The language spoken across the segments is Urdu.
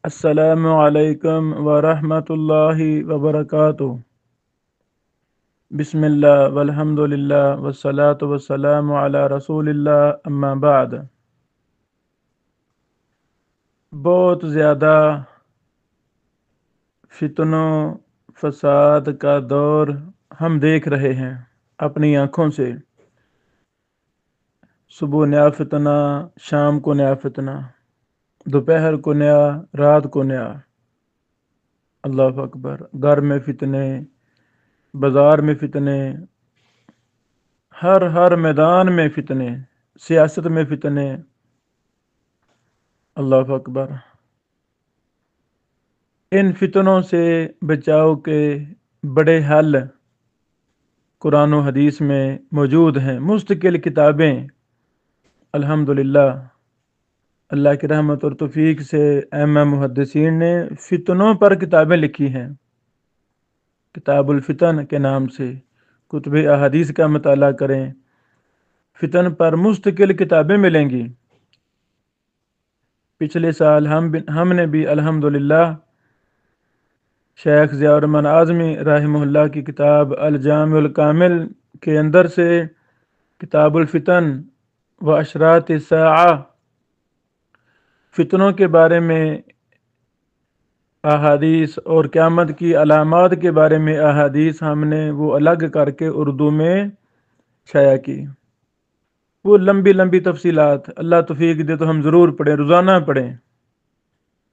السلام علیکم ورحمۃ اللہ وبرکاتہ۔ بسم اللہ والحمد للہ والصلاة والسلام علی رسول اللہ، اما بعد۔ بہت زیادہ فتنوں فساد کا دور ہم دیکھ رہے ہیں اپنی آنکھوں سے۔ صبح نیا فتنہ، شام کو نیا فتنہ، دوپہر کو نیا، رات کو نیا۔ اللہ اکبر۔ گھر میں فتنے، بازار میں فتنے، ہر میدان میں فتنے، سیاست میں فتنے۔ اللہ اکبر۔ ان فتنوں سے بچاؤ کے بڑے حل قرآن و حدیث میں موجود ہیں، مستقل کتابیں۔ الحمدللہ اللہ کی رحمت اور توفیق سے ائمہ محدثین نے فتنوں پر کتابیں لکھی ہیں، کتاب الفتن کے نام سے۔ کتب احادیث کا مطالعہ کریں، فتن پر مستقل کتابیں ملیں گی۔ پچھلے سال ہم نے بھی الحمدللہ شیخ ضیاء الرحمن اعظمی رحمہ اللہ کی کتاب الجامع الکامل کے اندر سے کتاب الفتن و اشراط الساعہ، فتنوں کے بارے میں احادیث اور قیامت کی علامات کے بارے میں احادیث ہم نے وہ الگ کر کے اردو میں شائع کی۔ وہ لمبی تفصیلات اللہ توفیق دے تو ہم ضرور پڑھیں، روزانہ پڑھیں،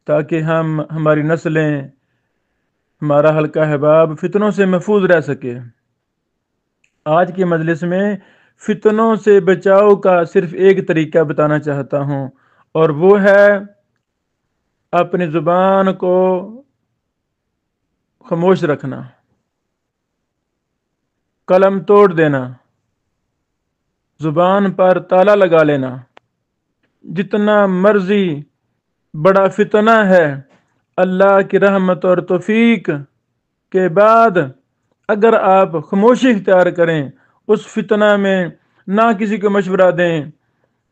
تاکہ ہماری نسلیں، ہمارا حلقہ احباب فتنوں سے محفوظ رہ سکے۔ آج کے مجلس میں فتنوں سے بچاؤ کا صرف ایک طریقہ بتانا چاہتا ہوں، اور وہ ہے اپنی زبان کو خاموش رکھنا، قلم توڑ دینا، زبان پر تالا لگا لینا۔ جتنا مرضی بڑا فتنہ ہے، اللہ کی رحمت اور توفیق کے بعد اگر آپ خاموشی اختیار کریں، اس فتنہ میں نہ کسی کو مشورہ دیں،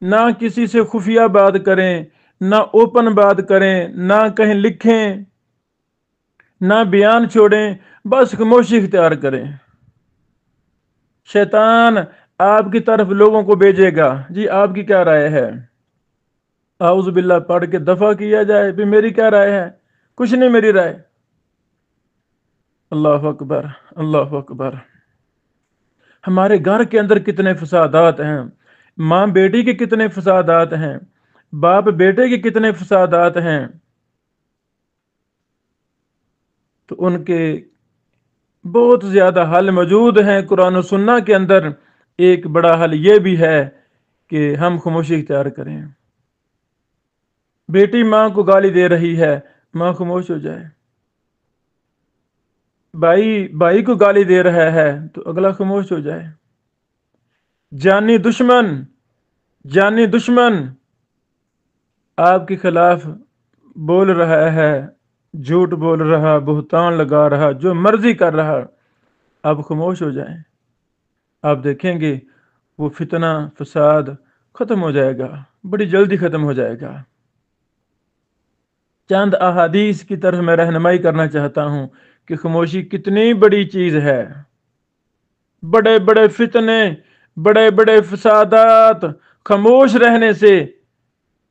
نہ کسی سے خفیہ بات کریں، نہ اوپن بات کریں، نہ کہیں لکھیں، نہ بیان چھوڑیں، بس خاموشی اختیار کریں، شیطان آپ کی طرف لوگوں کو بھیجے گا، جی آپ کی کیا رائے ہے؟ اعوذ باللہ پڑھ کے دفع کیا جائے، بھی میری کیا رائے ہے؟ کچھ نہیں میری رائے۔ اللہ اکبر، اللہ اکبر۔ ہمارے گھر کے اندر کتنے فسادات ہیں، ماں بیٹی کے کتنے فسادات ہیں، باپ بیٹے کے کتنے فسادات ہیں۔ تو ان کے بہت زیادہ حل موجود ہیں قرآن و سنہ کے اندر۔ ایک بڑا حل یہ بھی ہے کہ ہم خاموشی اختیار کریں۔ بیٹی ماں کو گالی دے رہی ہے، ماں خاموش ہو جائے۔ بھائی کو گالی دے رہا ہے تو اگلا خاموش ہو جائے۔ جانی دشمن آپ کے خلاف بول رہا ہے، جھوٹ بول رہا، بہتان لگا رہا، جو مرضی کر رہا، آپ خاموش ہو جائیں۔ آپ دیکھیں گے وہ فتنہ فساد ختم ہو جائے گا، بڑی جلدی ختم ہو جائے گا۔ چند احادیث کی طرف میں رہنمائی کرنا چاہتا ہوں کہ خاموشی کتنی بڑی چیز ہے۔ بڑے بڑے فتنے، بڑے بڑے فسادات خاموش رہنے سے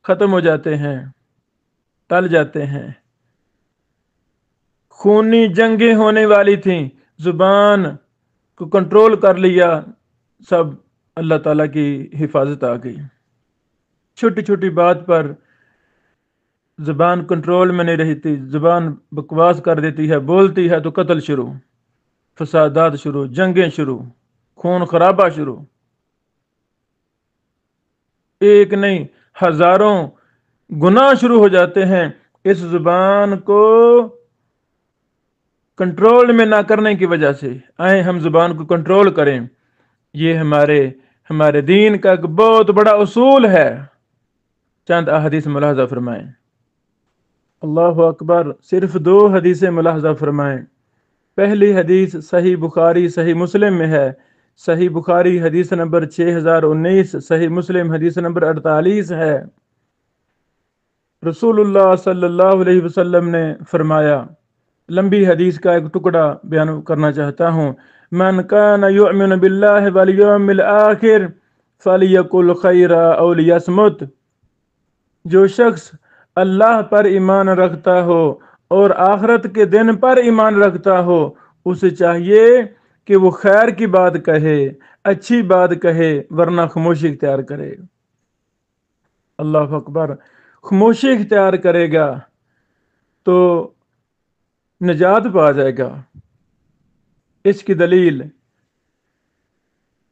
ختم ہو جاتے ہیں، ٹل جاتے ہیں۔ خونی جنگیں ہونے والی تھیں، زبان کو کنٹرول کر لیا، سب اللہ تعالیٰ کی حفاظت آ گئی۔ چھوٹی چھوٹی بات پر زبان کنٹرول میں نہیں رہی تھی، زبان بکواس کر دیتی ہے، بولتی ہے تو قتل شروع، فسادات شروع، جنگیں شروع، خون خرابہ شروع۔ ایک نہیں ہزاروں گناہ شروع ہو جاتے ہیں اس زبان کو کنٹرول میں نہ کرنے کی وجہ سے۔ آئیں ہم زبان کو کنٹرول کریں، یہ ہمارے دین کا ایک بہت بڑا اصول ہے۔ چند احادیث ملاحظہ فرمائیں۔ اللہ اکبر۔ صرف 2 حدیثیں ملاحظہ فرمائیں۔ پہلی حدیث صحیح بخاری صحیح مسلم میں ہے۔ صحیح بخاری حدیث نمبر 6019، صحیح مسلم حدیث نمبر 48 ہے۔ رسول اللہ صلی اللہ علیہ وسلم نے فرمایا، لمبی حدیث کا ایک ٹکڑا بیان کرنا چاہتا ہوں، من کان یؤمن باللہ والیوم الآخر فلیقل خیرا او لیصمت، جو شخص اللہ پر ایمان رکھتا ہو اور آخرت کے دن پر ایمان رکھتا ہو، اسے چاہیے کہ وہ خیر کی بات کہے، اچھی بات کہے، ورنہ خاموشی اختیار کرے۔ اللہ اکبر! خاموشی اختیار کرے گا تو نجات پا جائے گا۔ اس کی دلیل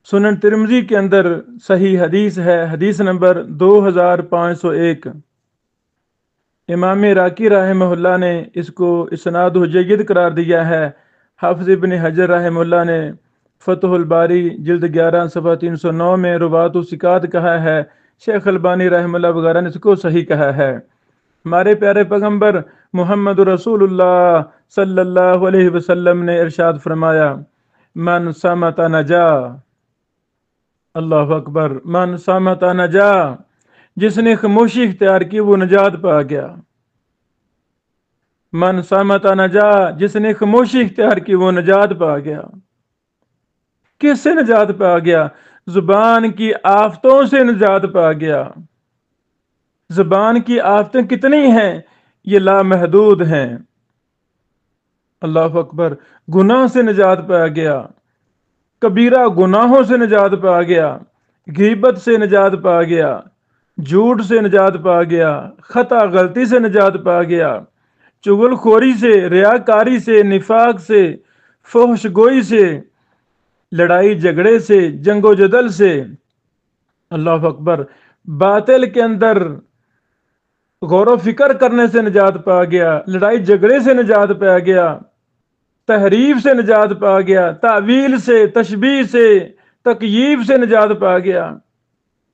سنن ترمذی کے اندر صحیح حدیث ہے، حدیث نمبر 2501۔ امام عراقی رحمہ اللہ نے اس کو اسناد جید قرار دیا ہے۔ حافظ ابن حجر رحمہ اللہ نے فتح الباری جلد 11 صفحہ 309 میں روات و ثقات کہا ہے۔ شیخ البانی رحمہ اللہ وغیرہ نے اس کو صحیح کہا ہے۔ ہمارے پیارے پیغمبر محمد رسول اللہ صلی اللہ علیہ وسلم نے ارشاد فرمایا، من صمت نجا۔ اللہ اکبر! من صمت نجا، جس نے خاموشی اختیار کی وہ نجات پا گیا۔ من صمت نجا، جس نے خاموشی اختیار کی وہ نجات پا گیا۔ کس سے نجات پا گیا؟ زبان کی آفتوں سے نجات پا گیا۔ زبان کی آفتیں کتنی ہیں؟ یہ لامحدود ہیں۔ اللہ اکبر! گناہ سے نجات پا گیا، کبیرہ گناہوں سے نجات پا گیا، غیبت سے نجات پا گیا، جھوٹ سے نجات پا گیا، خطا غلطی سے نجات پا گیا، چغل خوری سے، ریاکاری سے، نفاق سے، فحش گوئی سے، لڑائی جھگڑے سے، جنگ و جدل سے۔ اللہ اکبر! باطل کے اندر غور و فکر کرنے سے نجات پا گیا، لڑائی جھگڑے سے نجات پا گیا، تحریف سے نجات پا گیا، تعویل سے، تشبیہ سے، تکییف سے نجات پا گیا،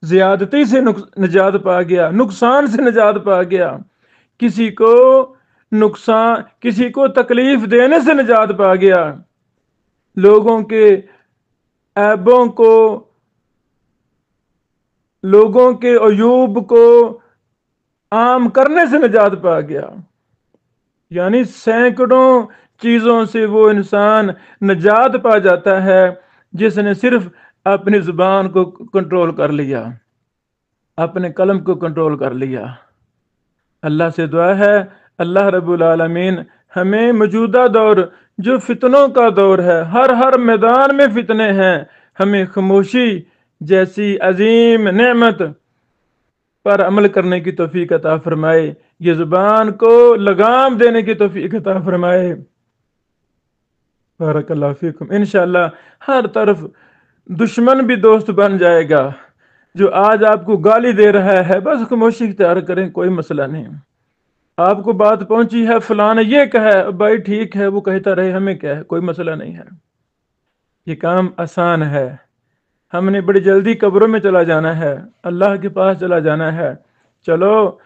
زیادتی سے نجات پا گیا، نقصان سے نجات پا گیا، کسی کو نقصان، کسی کو تکلیف دینے سے نجات پا گیا، لوگوں کے عیبوں کو، لوگوں کے عیوب کو عام کرنے سے نجات پا گیا۔ یعنی سینکڑوں چیزوں سے وہ انسان نجات پا جاتا ہے جس نے صرف اپنی زبان کو کنٹرول کر لیا، اپنے قلم کو کنٹرول کر لیا۔ اللہ سے دعا ہے اللہ رب العالمین ہمیں موجودہ دور جو فتنوں کا دور ہے، ہر میدان میں فتنے ہیں، ہمیں خاموشی جیسی عظیم نعمت پر عمل کرنے کی توفیق عطا فرمائے، یہ زبان کو لگام دینے کی توفیق عطا فرمائے۔ بارک اللہ فیکم۔ انشاءاللہ ہر طرف دشمن بھی دوست بن جائے گا۔ جو آج آپ کو گالی دے رہا ہے بس خاموشی اختیار کریں، کوئی مسئلہ نہیں۔ آپ کو بات پہنچی ہے فلاں نے یہ کہا ہے، بھائی ٹھیک ہے، وہ کہتا رہے، ہمیں کیا ہے، کوئی مسئلہ نہیں ہے۔ یہ کام آسان ہے۔ ہم نے بڑی جلدی قبروں میں چلا جانا ہے، اللہ کے پاس چلا جانا ہے۔ چلو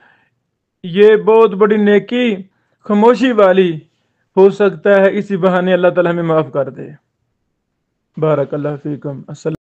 یہ بہت بڑی نیکی خاموشی والی، ہو سکتا ہے اسی بہانے اللہ تعالی ہمیں معاف کر دے۔ بارک اللہ فیکم۔ السلام